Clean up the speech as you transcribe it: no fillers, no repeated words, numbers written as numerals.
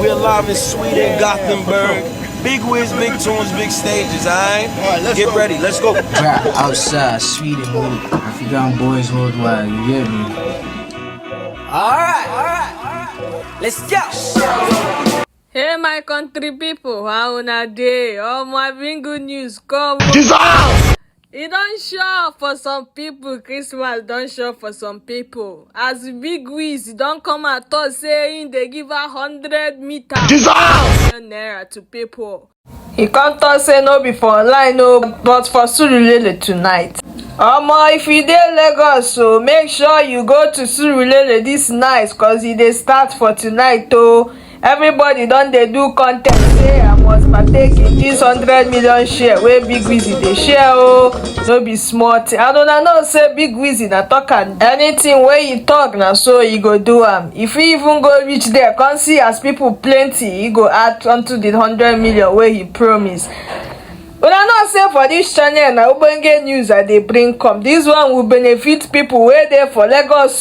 We're live in Sweden, Gothenburg. Big Wiz, big tunes, big stages, alright? Get ready, let's go. Rap outside, Sweden, African boys worldwide, you get me? Alright, let's go. Hey my country people, how una dey? Oh my bring good news come. E don sure for some people, Christmas don sure for some people. As Big Wiz don come and talk say im dey give her 100 meters Naira to people. He come talk say no be for online o, but for Surulere tonight. Omo, if you dey Lagos so make sure you go to Surulere this night cause e dey start for tonight o. Everybody don dey do con ten t say I must partake in this 100 million share wey Big Wiz dey share o. No be small thing. And una know say Big Wiz na talk am. Anything wey e talk na so e go do am. If he even go reach there come see as people plenty, he go add unto the 100 million wey he promise. Una know say for this channel na ogbonge news I dey bring come. This one will benefit people wey dey for Lagos